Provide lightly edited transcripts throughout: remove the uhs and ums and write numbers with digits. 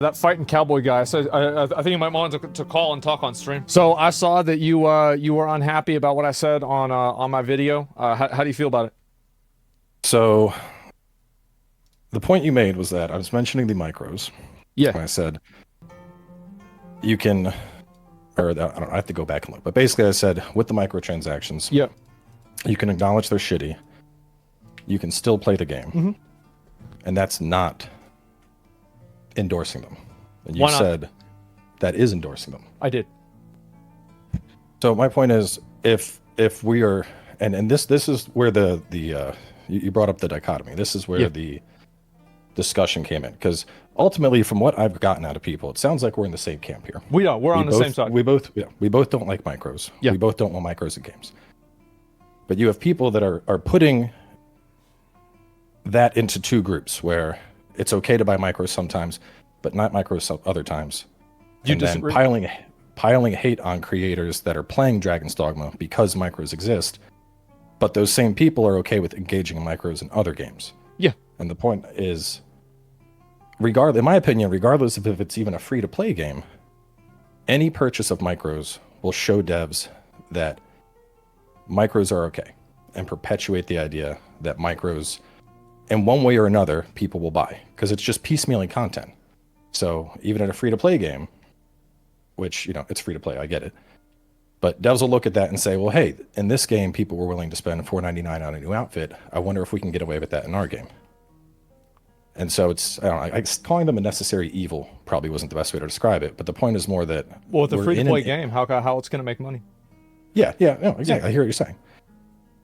That fighting cowboy guy. So I think you might want to call and talk on stream. So I saw that you were unhappy about what I said on my video. How do you feel about it? So the point you made was that I was mentioning the micros. Yeah. And I said you can, or I don't know, I have to go back and look. But basically I said with the microtransactions, Yeah. you can acknowledge they're shitty. You can still play the game. Mm-hmm. And that's not endorsing them. And you Why not? said that is endorsing them. I did. So my point is, if we are, and this is where you brought up the dichotomy. This is where the discussion came in, because ultimately, from what I've gotten out of people, it sounds like we're in the same camp here. We are. We're on the same side. We both don't like micros. Yeah. We both don't want micros in games. But you have people that are putting that into two groups, where it's okay to buy micros sometimes, but not micros other times. You and disagree? then piling hate on creators that are playing Dragon's Dogma because micros exist, but those same people are okay with engaging in micros in other games. Yeah. And the point is, in my opinion, regardless of if it's even a free-to-play game, any purchase of micros will show devs that micros are okay and perpetuate the idea that micros, in one way or another, people will buy, because it's just piecemealing content. So even in a free-to-play game, which, it's free-to-play, I get it, but devs will look at that and say, well, hey, in this game, people were willing to spend $4.99 on a new outfit. I wonder if we can get away with that in our game. And so it's, I don't know, calling them a necessary evil probably wasn't the best way to describe it, but the point is more that... Well, with a free-to-play game, how it's going to make money? Yeah, no, exactly. Yeah. I hear what you're saying.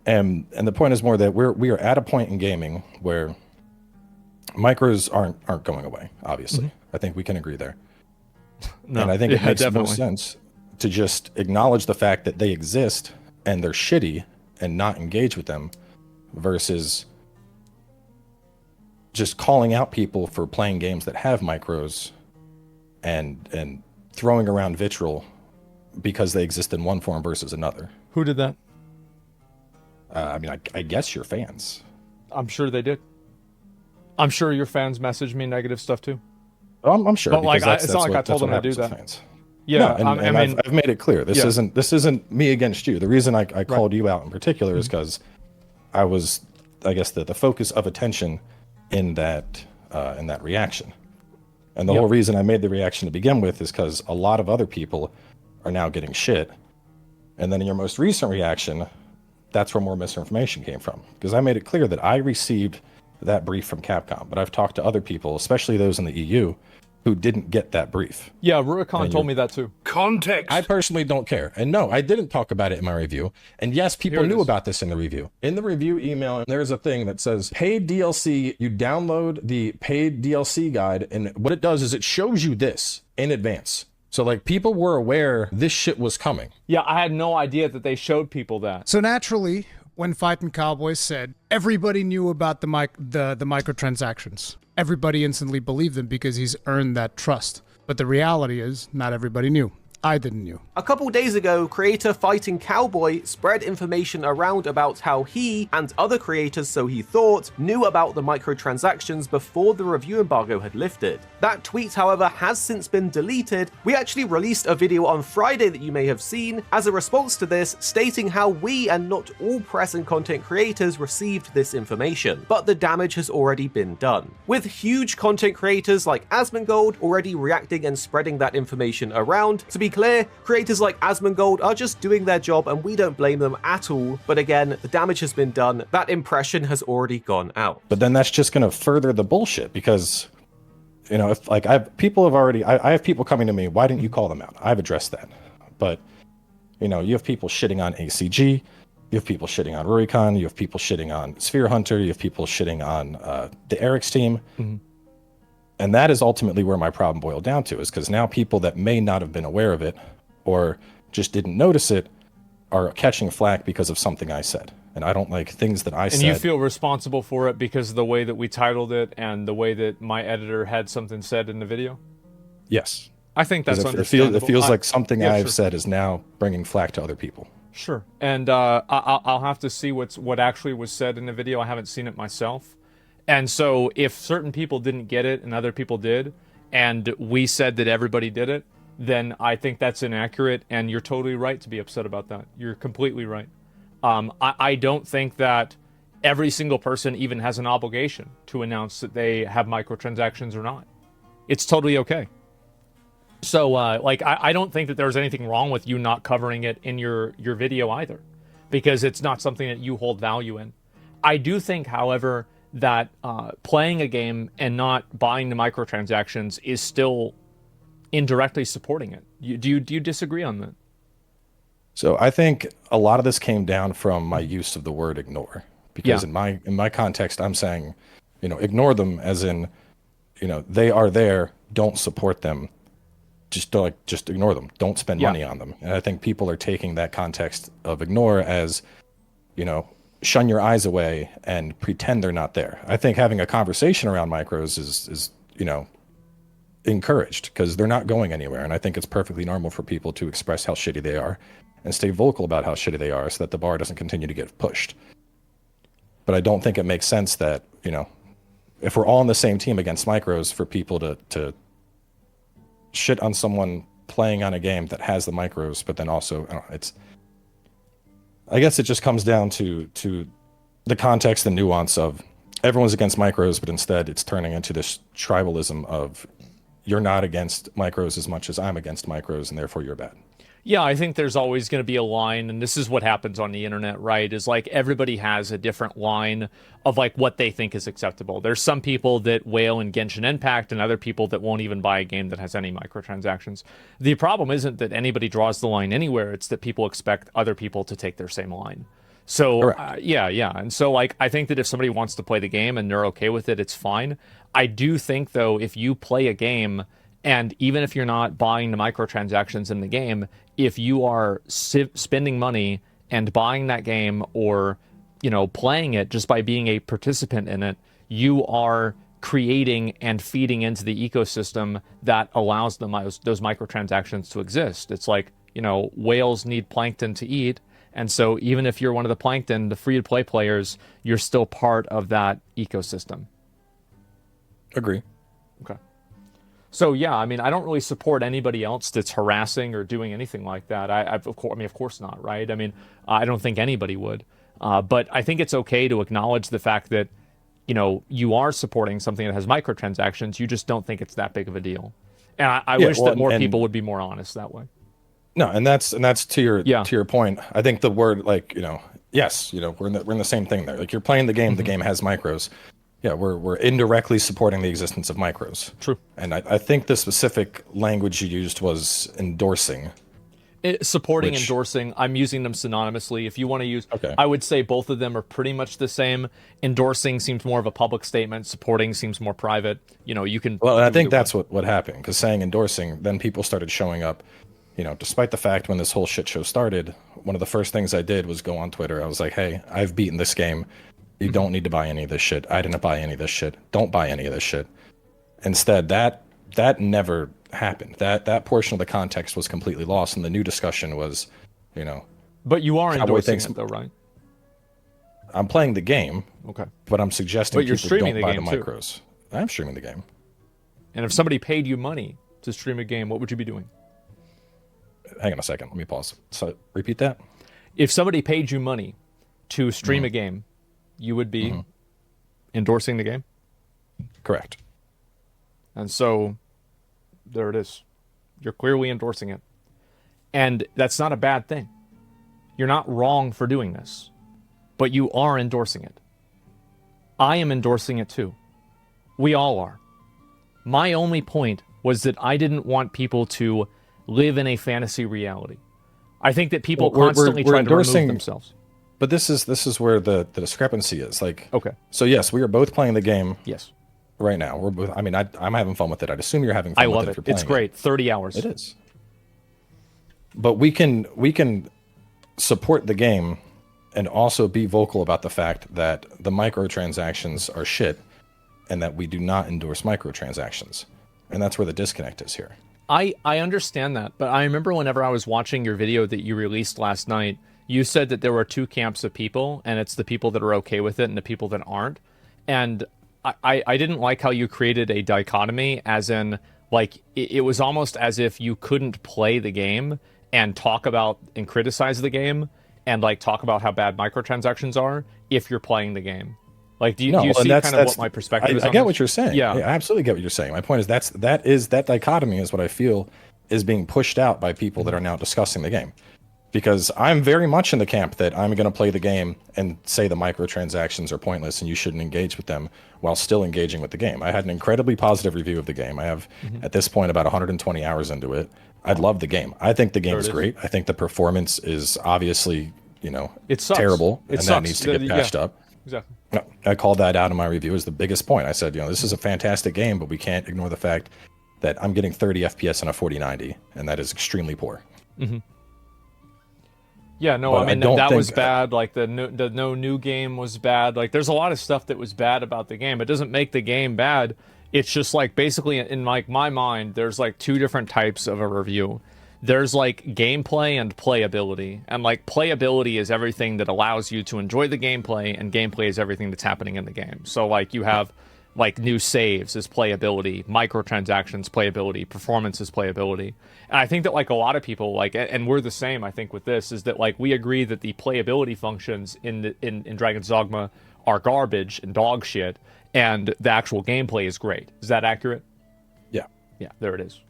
And the point is more that we are at a point in gaming where micros aren't going away, obviously. Mm-hmm. I think we can agree there. No, and I think it makes more sense to just acknowledge the fact that they exist and they're shitty and not engage with them, versus just calling out people for playing games that have micros and throwing around vitriol because they exist in one form versus another. Who did that? I guess your fans. I'm sure they did. I'm sure your fans messaged me negative stuff too. I'm sure. But it's not like I told them to do that. Fans. Yeah, no, and I've made it clear. This isn't me against you. The reason I called you out in particular is because I was, I guess, the focus of attention in that reaction. And the whole reason I made the reaction to begin with is because a lot of other people are now getting shit. And then in your most recent reaction, that's where more misinformation came from. Because I made it clear that I received that brief from Capcom, but I've talked to other people, especially those in the EU, who didn't get that brief. Yeah, Rurikon told me that too. Context. I personally don't care. And no, I didn't talk about it in my review. And yes, people knew about this in the review. In the review email, there's a thing that says paid DLC. You download the paid DLC guide, and what it does is it shows you this in advance. So, like, people were aware this shit was coming. Yeah, I had no idea that they showed people that. So naturally, when Fightin' Cowboys said everybody knew about the microtransactions, everybody instantly believed them because he's earned that trust. But the reality is, not everybody knew. I didn't know. A couple days ago, creator Fightin' Cowboy spread information around about how he, and other creators so he thought, knew about the microtransactions before the review embargo had lifted. That tweet, however, has since been deleted. We actually released a video on Friday that you may have seen as a response to this, stating how we and not all press and content creators received this information, but the damage has already been done. With huge content creators like Asmongold already reacting and spreading that information around, to be clear, creators like Asmongold are just doing their job and we don't blame them at all, but again, the damage has been done, that impression has already gone out. But then that's just going to further the bullshit, because, if like I have people coming to me, why didn't you call them out? I've addressed that. But, you have people shitting on ACG, you have people shitting on Rurikon, you have people shitting on Sphere Hunter, you have people shitting on the Eric's team. Mm-hmm. And that is ultimately where my problem boiled down to, is because now people that may not have been aware of it or just didn't notice it are catching flack because of something I said. And I don't like things that I said. And you feel responsible for it because of the way that we titled it and the way that my editor had something said in the video? Yes. I think that's understandable. It feels like something I've said is now bringing flack to other people. Sure. And I'll have to see what actually was said in the video. I haven't seen it myself. And so if certain people didn't get it and other people did, and we said that everybody did it, then I think that's inaccurate, and you're totally right to be upset about that. You're completely right. I don't think that every single person even has an obligation to announce that they have microtransactions or not. It's totally okay. So, like, I don't think that there's anything wrong with you not covering it in your video either, because it's not something that you hold value in. I do think, however, that playing a game and not buying the microtransactions is still indirectly supporting it. Do you disagree on that? So I think a lot of this came down from my use of the word ignore, because in my context, I'm saying, ignore them as in, they are there, don't support them. Just ignore them. Don't spend money on them. And I think people are taking that context of ignore as, shun your eyes away and pretend they're not there. I think having a conversation around micros is encouraged, because they're not going anywhere. And I think it's perfectly normal for people to express how shitty they are and stay vocal about how shitty they are so that the bar doesn't continue to get pushed. But I don't think it makes sense that, if we're all on the same team against micros, for people to shit on someone playing on a game that has the micros, but then also I guess it just comes down to the context and nuance of everyone's against micros, but instead it's turning into this tribalism of you're not against micros as much as I'm against micros, and therefore you're bad. Yeah, I think there's always going to be a line, and this is what happens on the internet, right? Is like everybody has a different line of like what they think is acceptable. There's some people that wail in Genshin Impact, and other people that won't even buy a game that has any microtransactions. The problem isn't that anybody draws the line anywhere; it's that people expect other people to take their same line. So yeah, and so like I think that if somebody wants to play the game and they're okay with it, it's fine. I do think though, if you play a game, and even if you're not buying the microtransactions in the game, if you are spending money and buying that game, or playing it just by being a participant in it, you are creating and feeding into the ecosystem that allows those microtransactions to exist. It's like, whales need plankton to eat, and so even if you're one of the plankton, the free-to-play players, you're still part of that ecosystem. Agree. Okay. So yeah, I mean, I don't really support anybody else that's harassing or doing anything like that. Of course not, right? I mean, I don't think anybody would. But I think it's okay to acknowledge the fact that, you are supporting something that has microtransactions. You just don't think it's that big of a deal. And I wish that more people would be more honest that way. No, and that's to your point. I think the word, yes, we're in the same thing there. Like, you're playing the game, the game has micros. Yeah, we're indirectly supporting the existence of micros. True. And I think the specific language you used was endorsing. Supporting, endorsing, I'm using them synonymously. If you want to use, I would say both of them are pretty much the same. Endorsing seems more of a public statement. Supporting seems more private. You can... Well, I think that's what happened, because saying endorsing, then people started showing up. Despite the fact when this whole shit show started, one of the first things I did was go on Twitter. I was like, hey, I've beaten this game. You don't need to buy any of this shit. I didn't buy any of this shit. Don't buy any of this shit. Instead, that never happened. That portion of the context was completely lost, and the new discussion was, But you are endorsing it, though, right? I'm playing the game. Okay. But I'm suggesting you're people streaming don't buy the game, micros. I'm streaming the game. And if somebody paid you money to stream a game, what would you be doing? Hang on a second. Let me pause. So, repeat that. If somebody paid you money to stream a game, you would be endorsing the game? Correct. And so, there it is. You're clearly endorsing it. And that's not a bad thing. You're not wrong for doing this. But you are endorsing it. I am endorsing it too. We all are. My only point was that I didn't want people to live in a fantasy reality. I think that people constantly try to remove themselves. But this is where the discrepancy is. Like, okay. So yes, we are both playing the game. Yes. Right now, we're both. I mean, I'm having fun with it. I'd assume you're having fun. I love with it. If you're it's great. 30 hours. It is. But we can support the game and also be vocal about the fact that the microtransactions are shit, and that we do not endorse microtransactions, and that's where the disconnect is here. I understand that, but I remember whenever I was watching your video that you released last night, you said that there were two camps of people, and it's the people that are okay with it and the people that aren't. And I didn't like how you created a dichotomy, as in, like it was almost as if you couldn't play the game and talk about and criticize the game and like talk about how bad microtransactions are if you're playing the game. Like, do No, you and see that's kind of what my perspective is I on get this? what you're saying. Yeah. I absolutely get what you're saying. My point is that dichotomy is what I feel is being pushed out by people that are now discussing the game. Because I'm very much in the camp that I'm going to play the game and say the microtransactions are pointless and you shouldn't engage with them while still engaging with the game. I had an incredibly positive review of the game. I have, at this point, about 120 hours into it. I love the game. I think the game is great. I think the performance is obviously, It sucks. terrible, It and sucks. that needs to get patched up. Exactly. I called that out in my review as the biggest point. I said, this is a fantastic game, but we can't ignore the fact that I'm getting 30 FPS on a 4090, and that is extremely poor. Yeah, no, But I mean I don't that think- was bad. Like the no new game was bad. Like there's a lot of stuff that was bad about the game. It doesn't make the game bad. It's just like basically in like my mind, there's like two different types of a review. There's like gameplay and playability. And like playability is everything that allows you to enjoy the gameplay, and gameplay is everything that's happening in the game. So like you have like new saves is playability, microtransactions playability, performance is playability. And I think that like a lot of people like, and we're the same, I think, with this, is that like we agree that the playability functions in Dragon's Dogma are garbage and dog shit, and the actual gameplay is great. Is that accurate? Yeah. Yeah, there it is.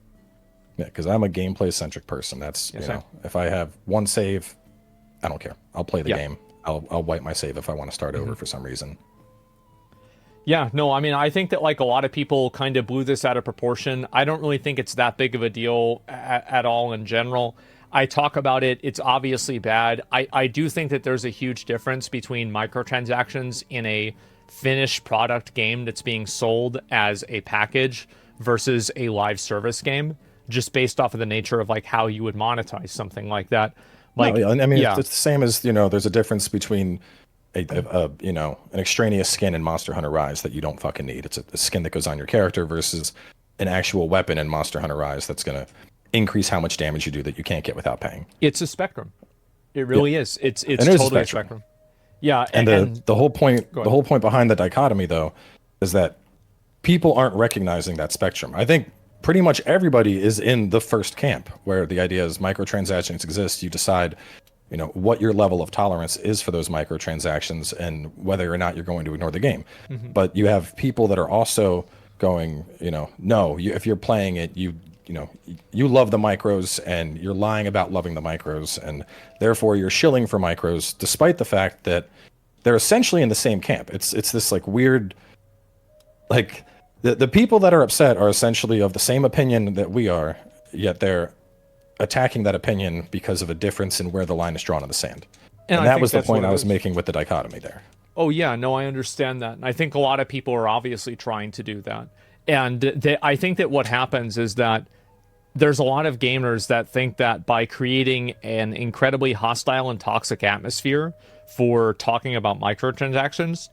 Yeah, because I'm a gameplay-centric person. That's, same. if I have one save, I don't care. I'll play the Yeah. game. I'll wipe my save if I want to start over for some reason. Yeah, no, I mean, I think that like a lot of people kind of blew this out of proportion. I don't really think it's that big of a deal at all in general. I talk about it. It's obviously bad. I do think that there's a huge difference between microtransactions in a finished product game that's being sold as a package versus a live service game, just based off of the nature of like how you would monetize something like that. Like, No, I mean, yeah. it's the same as, there's a difference between an extraneous skin in Monster Hunter Rise that you don't fucking need. It's a skin that goes on your character versus an actual weapon in Monster Hunter Rise that's going to increase how much damage you do that you can't get without paying. It's a spectrum. It really is. It's And it is totally a a spectrum. spectrum. Yeah, And the whole point Go ahead. the whole point behind the dichotomy though is that people aren't recognizing that spectrum. I think pretty much everybody is in the first camp where the idea is microtransactions exist. You decide, what your level of tolerance is for those microtransactions and whether or not you're going to ignore the game. But you have people that are also going, no, if you're playing it, you love the micros and you're lying about loving the micros, and therefore you're shilling for micros, despite the fact that they're essentially in the same camp. It's this like weird, like the people that are upset are essentially of the same opinion that we are, yet they're attacking that opinion because of a difference in where the line is drawn in the sand. And I that think was the that's point what it I was is. making with the dichotomy there. Oh yeah, no, I understand that. And I think a lot of people are obviously trying to do that. And I think that what happens is that there's a lot of gamers that think that by creating an incredibly hostile and toxic atmosphere for talking about transactions,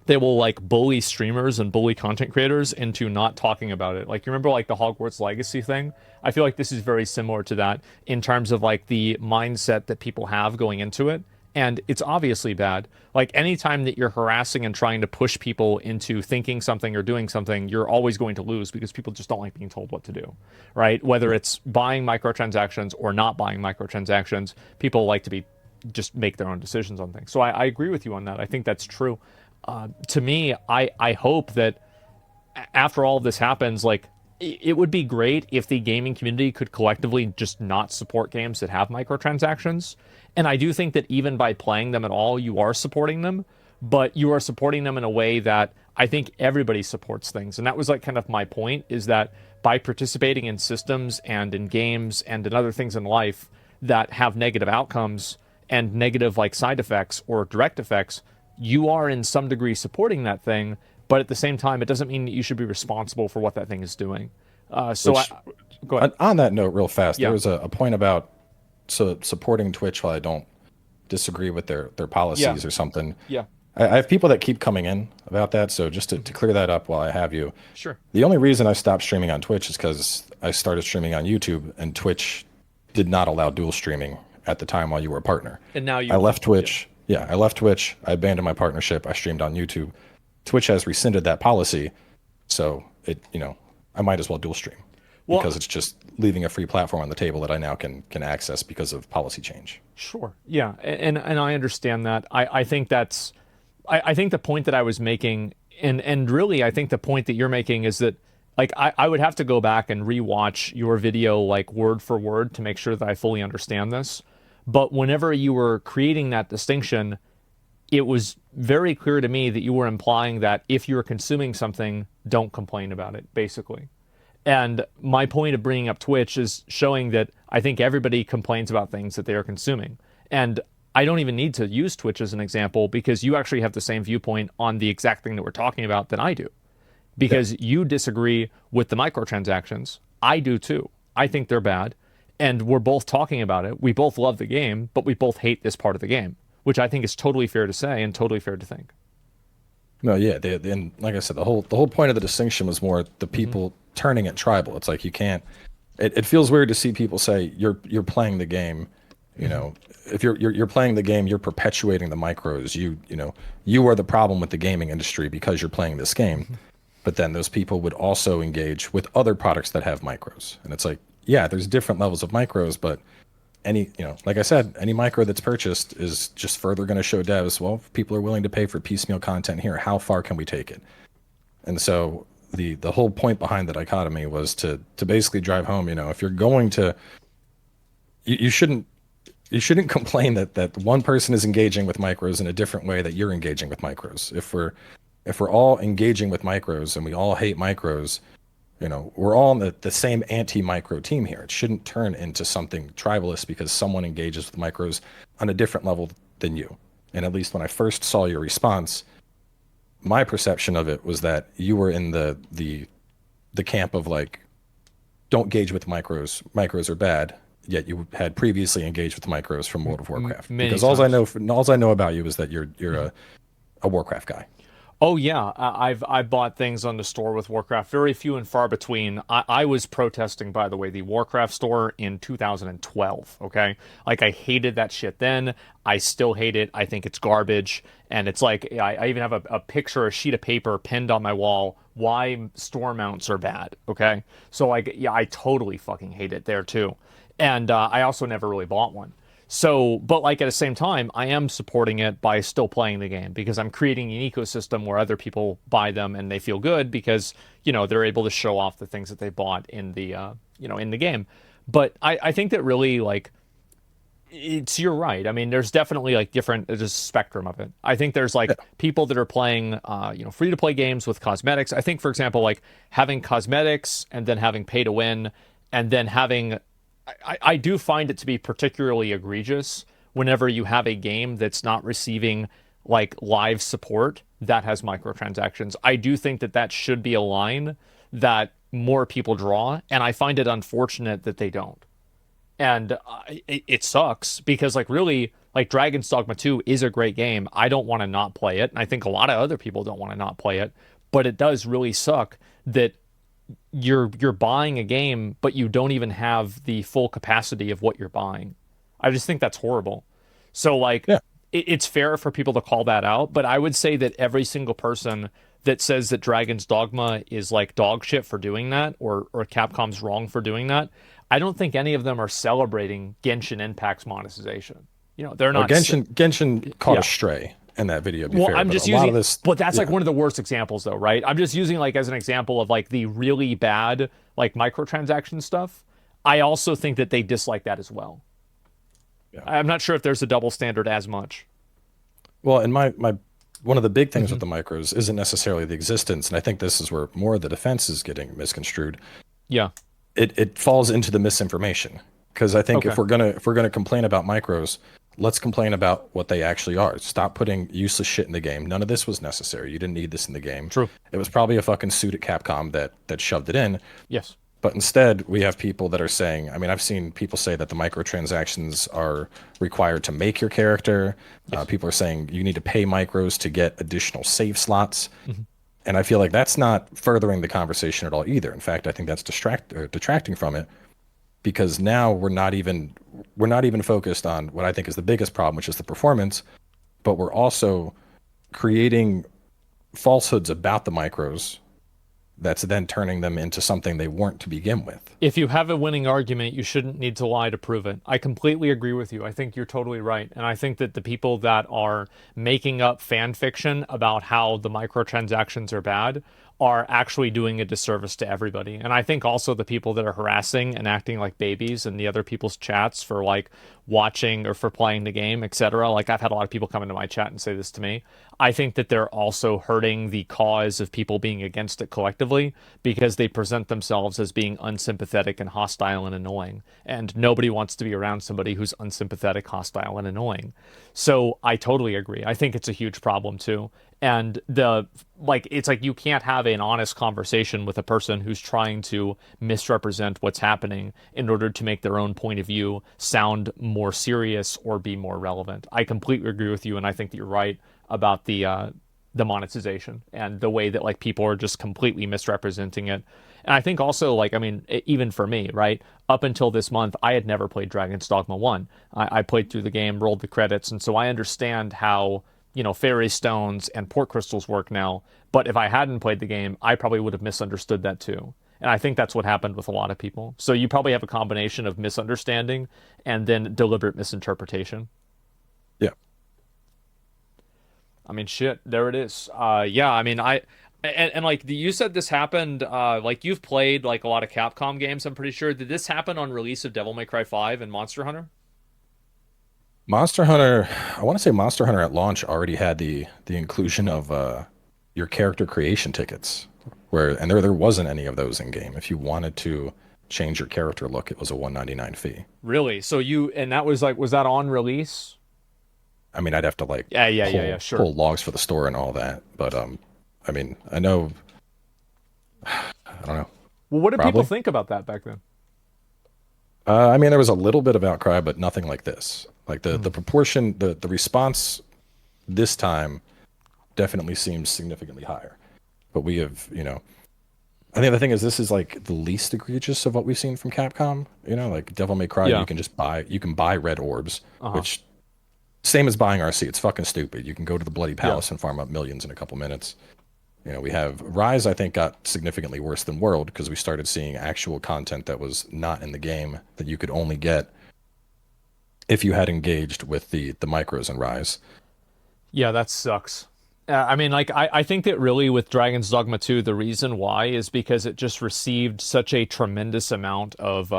they will like bully streamers and bully content creators into not talking about it. Like, you remember like the Hogwarts Legacy thing? I feel like this is very similar to that in terms of like the mindset that people have going into it. And it's obviously bad. Like, anytime that you're harassing and trying to push people into thinking something or doing something, you're always going to lose because people just don't like being told what to do, right? Whether it's buying microtransactions or not buying microtransactions, people like to just make their own decisions on things. So I agree with you on that. I think that's true. To me, I hope that after all of this happens, like, it would be great if the gaming community could collectively just not support games that have microtransactions. And I do think that even by playing them at all, you are supporting them, but you are supporting them in a way that I think everybody supports things. And that was like kind of my point, is that by participating in systems and in games and in other things in life that have negative outcomes and negative like side effects or direct effects, you are in some degree supporting that thing. But at the same time, it doesn't mean that you should be responsible for what that thing is doing. Go ahead. On that note, real fast, Yeah. there was a point about supporting Twitch while I don't disagree with their policies Yeah. or something. Yeah, I have people that keep coming in about that, so just to clear that up while I have you. sure. The only reason I stopped streaming on Twitch is because I started streaming on YouTube, and Twitch did not allow dual streaming at the time while you were a partner. And now I left Twitch. Yeah, I left Twitch. I abandoned my partnership. I streamed on YouTube. Twitch has rescinded that policy, so I might as well dual stream because it's just leaving a free platform on the table that I now can access because of policy change. Sure. Yeah. And I understand that. I think I think the point that I was making, and really I think the point that you're making is that like I would have to go back and rewatch your video like word for word to make sure that I fully understand this. But whenever you were creating that distinction, it was very clear to me that you were implying that if you're consuming something, don't complain about it, basically. And my point of bringing up Twitch is showing that I think everybody complains about things that they are consuming. And I don't even need to use Twitch as an example because you actually have the same viewpoint on the exact thing that we're talking about than I do. Because you disagree with the microtransactions. I do too. I think they're bad. And we're both talking about it. We both love the game, but we both hate this part of the game, which I think is totally fair to say and totally fair to think. No, yeah, and like I said, the whole point of the distinction was more the people turning it tribal. It's like you can't. It feels weird to see people say you're playing the game. You know, if you're playing the game, you're perpetuating the micros. You are the problem with the gaming industry because you're playing this game. But then those people would also engage with other products that have micros, and it's like, yeah, there's different levels of micros, but like I said, any micro that's purchased is just further going to show devs, well, if people are willing to pay for piecemeal content here, how far can we take it? And so the whole point behind the dichotomy was to basically drive home, if you're going to, you shouldn't complain that one person is engaging with micros in a different way that you're engaging with micros. If we're all engaging with micros and we all hate micros, we're all on the same anti-micro team here. It shouldn't turn into something tribalist because someone engages with micros on a different level than you. And at least when I first saw your response, my perception of it was that you were in the camp of like, don't engage with micros. Micros are bad. Yet you had previously engaged with micros from World of Warcraft. Because all I know about you is that you're a Warcraft guy. Oh yeah, I've bought things on the store with Warcraft, very few and far between. I was protesting, by the way, the Warcraft store in 2012. Okay, like I hated that shit then. I still hate it. I think it's garbage, and it's like I even have a picture, a sheet of paper pinned on my wall. Why store mounts are bad? Okay, so like yeah, I totally fucking hate it there too, and I also never really bought one. So, but like at the same time, I am supporting it by still playing the game because I'm creating an ecosystem where other people buy them and they feel good because, they're able to show off the things that they bought in the, in the game. But I think that really like, you're right. I mean, there's definitely like there's a spectrum of it. I think there's like people that are playing, free to play games with cosmetics. I think, for example, like having cosmetics and then having pay to win and then having I do find it to be particularly egregious whenever you have a game that's not receiving like live support that has microtransactions. I do think that should be a line that more people draw, and I find it unfortunate that they don't. And it sucks because like really like Dragon's Dogma 2 is a great game. I don't want to not play it, and I think a lot of other people don't want to not play it, but it does really suck that you're buying a game, but you don't even have the full capacity of what you're buying. I just think that's horrible. So like, it's fair for people to call that out, but I would say that every single person that says that Dragon's Dogma is like dog shit for doing that, or Capcom's wrong for doing that, I don't think any of them are celebrating Genshin Impact's monetization. They're not. Genshin caught a stray in that video. I'm just using, but that's like one of the worst examples, though, right? I'm just using like as an example of like the really bad like microtransaction stuff. I also think that they dislike that as well. Yeah. I'm not sure if there's a double standard as much. Well, and my one of the big things with the micros isn't necessarily the existence, and I think this is where more of the defense is getting misconstrued. Yeah, it falls into the misinformation because I think if we're gonna complain about micros, let's complain about what they actually are. Stop putting useless shit in the game. None of this was necessary. You didn't need this in the game. True. It was probably a fucking suit at Capcom that shoved it in. Yes. But instead, we have people that are saying, I mean, I've seen people say that the microtransactions are required to make your character. Yes. People are saying you need to pay micros to get additional save slots. And I feel like that's not furthering the conversation at all either. In fact, I think that's detracting from it. Because now we're not even focused on what I think is the biggest problem, which is the performance, but we're also creating falsehoods about the micros that's then turning them into something they weren't to begin with. If you have a winning argument, you shouldn't need to lie to prove it. I completely agree with you. I think you're totally right. And I think that the people that are making up fan fiction about how the microtransactions are bad are actually doing a disservice to everybody. And I think also the people that are harassing and acting like babies in the other people's chats for like watching or for playing the game, etc. Like I've had a lot of people come into my chat and say this to me. I think that they're also hurting the cause of people being against it collectively because they present themselves as being unsympathetic and hostile and annoying. And nobody wants to be around somebody who's unsympathetic, hostile, and annoying. So I totally agree. I think it's a huge problem too. And it's like you can't have an honest conversation with a person who's trying to misrepresent what's happening in order to make their own point of view sound more serious or be more relevant. I completely agree with you, and I think that you're right about the monetization and the way that like people are just completely misrepresenting it. And I think also, like, I mean, even for me, right, up until this month, I had never played Dragon's Dogma 1. I played through the game, rolled the credits, and so I understand how, fairy stones and port crystals work now. But if I hadn't played the game, I probably would have misunderstood that too. And I think that's what happened with a lot of people. So you probably have a combination of misunderstanding and then deliberate misinterpretation. Yeah. I mean, shit, there it is. Yeah, I mean, and like you said this happened, like you've played like a lot of Capcom games, I'm pretty sure. Did this happen on release of Devil May Cry 5 and Monster Hunter? Monster Hunter, I want to say Monster Hunter at launch already had the inclusion of your character creation tickets, and there wasn't any of those in game. If you wanted to change your character look, it was a $1.99 fee. Really? So that was like, was that on release? I mean, I'd have to like sure, pull logs for the store and all that, but I mean, I know, I don't know. Well, what did Probably. people think about that back then? I mean, there was a little bit of outcry, but nothing like this. Like the proportion, the response this time definitely seems significantly higher. But we have, I think the thing is, this is like the least egregious of what we've seen from Capcom. Like Devil May Cry, you can buy red orbs, which same as buying RC. It's fucking stupid. You can go to the Bloody Palace and farm up millions in a couple minutes. We have Rise, I think, got significantly worse than World because we started seeing actual content that was not in the game that you could only get if you had engaged with the micros in Rise. Yeah, that sucks. I mean, like, I think that really with Dragon's Dogma 2, the reason why is because it just received such a tremendous amount of,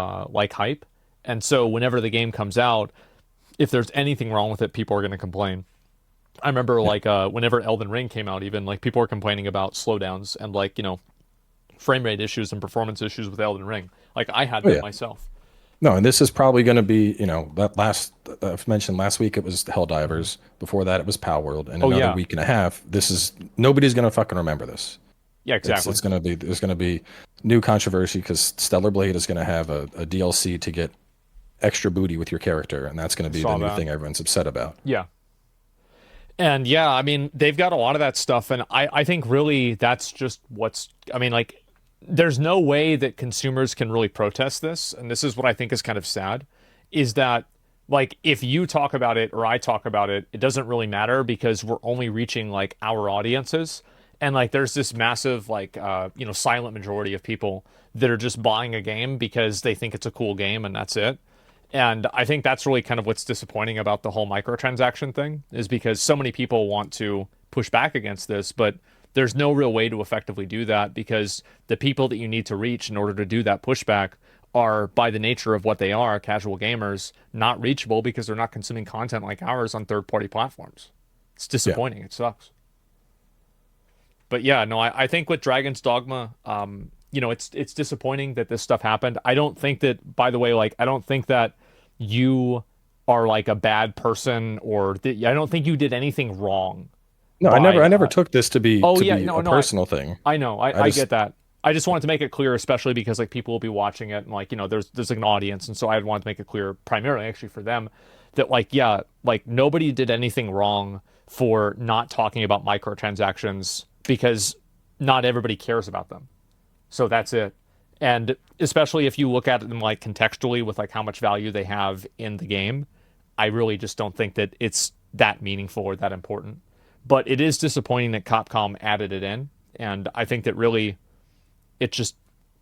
hype. And so whenever the game comes out, if there's anything wrong with it, people are going to complain. I remember, whenever Elden Ring came out, even, like, people were complaining about slowdowns and, like, frame rate issues and performance issues with Elden Ring. Like, I had that myself. No, and this is probably going to be, that I've mentioned last week it was Helldivers. Before that it was Palworld. And another week and a half, nobody's going to fucking remember this. Yeah, exactly. There's going to be new controversy because Stellar Blade is going to have a DLC to get extra booty with your character. And that's going to be the new thing everyone's upset about. Yeah. And yeah, I mean, they've got a lot of that stuff. And I think really that's just there's no way that consumers can really protest this, and this is what I think is kind of sad, is that, like, if you talk about it or I talk about it, it doesn't really matter because we're only reaching, like, our audiences, and, like, there's this massive, like, silent majority of people that are just buying a game because they think it's a cool game, and that's it. And I think that's really kind of what's disappointing about the whole microtransaction thing, is because so many people want to push back against this, but there's no real way to effectively do that because the people that you need to reach in order to do that pushback are, by the nature of what they are, casual gamers, not reachable because they're not consuming content like ours on third-party platforms. It's disappointing. Yeah. It sucks. But yeah, no, I think with Dragon's Dogma, it's disappointing that this stuff happened. I don't think that, by the way, like, I don't think that you are like a bad person or I don't think you did anything wrong. No, I never took this to be a personal thing. I know. I get that. I just wanted to make it clear, especially because like people will be watching it and like, there's like an audience. And so I wanted to make it clear primarily actually for them that like, yeah, like nobody did anything wrong for not talking about microtransactions because not everybody cares about them. So that's it. And especially if you look at them like contextually with like how much value they have in the game, I really just don't think that it's that meaningful or that important. But it is disappointing that Capcom added it in. And I think that really, it just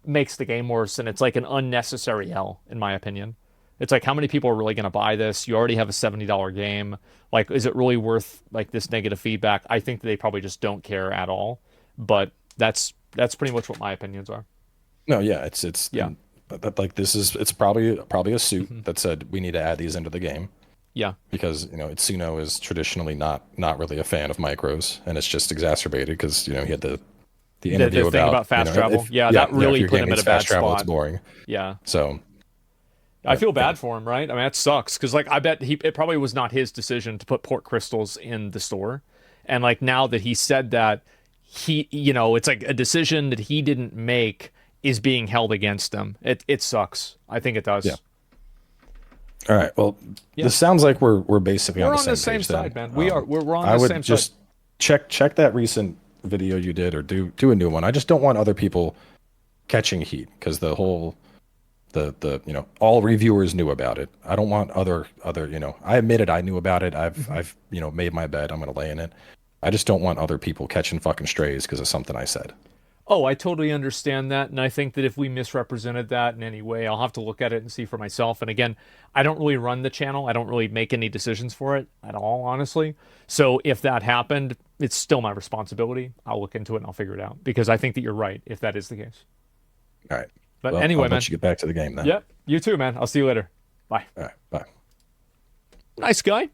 makes the game worse, and it's like an unnecessary L, in my opinion. It's like, how many people are really going to buy this? You already have a $70 game. Like, is it really worth like this negative feedback? I think they probably just don't care at all. But that's pretty much what my opinions are. No, yeah, it's Yeah. like this is it's probably a suit that said we need to add these into the game. Yeah. Because Itsuno is traditionally not really a fan of micros, and it's just exacerbated because he had the interview the thing about fast travel. That really put him in a bad spot. It's boring. Yeah. So I feel bad for him, right? I mean, that sucks because like I bet it probably was not his decision to put port crystals in the store, and like now that he said that, it's like a decision that he didn't make is being held against him. It sucks. I think it does. Yeah. All right. Well, this sounds like we're basically we're on the same page side, man. We're on the same side. I would just check that recent video you did, or do a new one. I just don't want other people catching heat because the whole all reviewers knew about it. I don't want other I admitted I knew about it. I've made my bed. I'm gonna lay in it. I just don't want other people catching fucking strays because of something I said. Oh, I totally understand that, and I think that if we misrepresented that in any way, I'll have to look at it and see for myself. And again, I don't really run the channel. I don't really make any decisions for it at all, honestly. So if that happened, it's still my responsibility. I'll look into it and I'll figure it out because I think that you're right if that is the case. All right. But well, anyway, I'll man. let you get back to the game then. Yep. You too, man. I'll see you later. Bye. All right. Bye. Nice guy.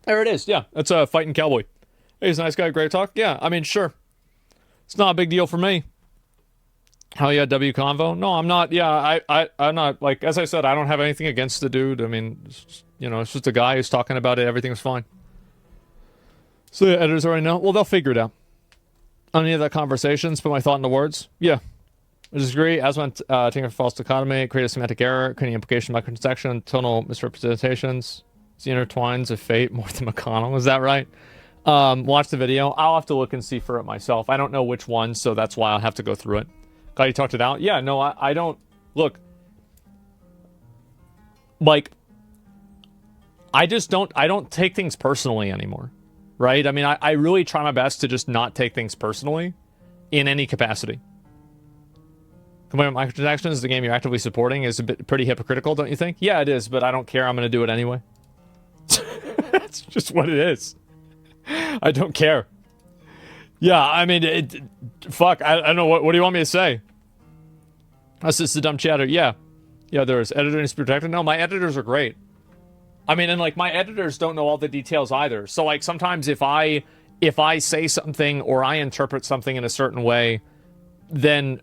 There it is. Yeah, that's a fighting cowboy. Hey, he's a nice guy. Great talk. Yeah, I mean, sure. It's not a big deal for me. Hell yeah, W Convo. No, I'm not. Yeah, I'm not. Like, as I said, I don't have anything against the dude. I mean, it's just a guy who's talking about it. Everything's fine. So the editors already know. Well, they'll figure it out. On any of that conversations, put my thought into words. Yeah. I disagree. Asmongold, taking a false dichotomy, create a semantic error, creating implication, microtransaction, tonal misrepresentations. It's the intertwines of fate more than McConnell. Is that right? Watch the video. I'll have to look and see for it myself. I don't know which one, so that's why I'll have to go through it. Glad you talked it out. Yeah, no, I don't. Look, like, I don't take things personally anymore, right? I mean, I really try my best to just not take things personally in any capacity. Complaining about microtransactions, the game you're actively supporting, is pretty hypocritical, don't you think? Yeah, it is, but I don't care. I'm going to do it anyway. That's just what it is. I don't care. Yeah, I mean, fuck. I don't know. What do you want me to say? That's just a dumb chatter. Yeah, there is. Editor needs to be protected. No, my editors are great. I mean, and like my editors don't know all the details either. So like sometimes if I say something or I interpret something in a certain way, then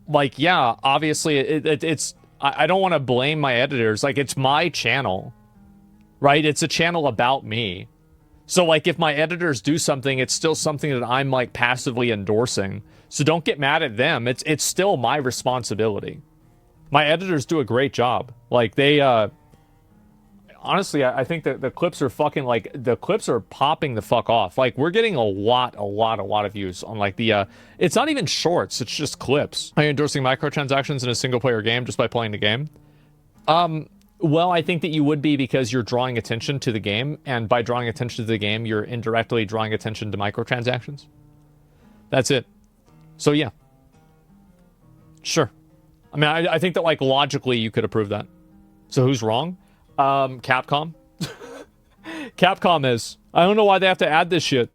like, yeah, obviously it's I don't want to blame my editors. Like, it's my channel, right? It's a channel about me. So like if my editors do something, it's still something that I'm like passively endorsing. So don't get mad at them. It's still my responsibility. My editors do a great job. Like they honestly, I think that the clips are fucking like the clips are popping the fuck off. Like we're getting a lot of views on like the it's not even shorts, it's just clips. Are you endorsing microtransactions in a single player game just by playing the game? Well, I think that you would be because you're drawing attention to the game, and by drawing attention to the game, you're indirectly drawing attention to microtransactions. That's it. So yeah. Sure. I mean, I think that like logically you could approve that. So who's wrong? Capcom. Capcom is. I don't know why they have to add this shit.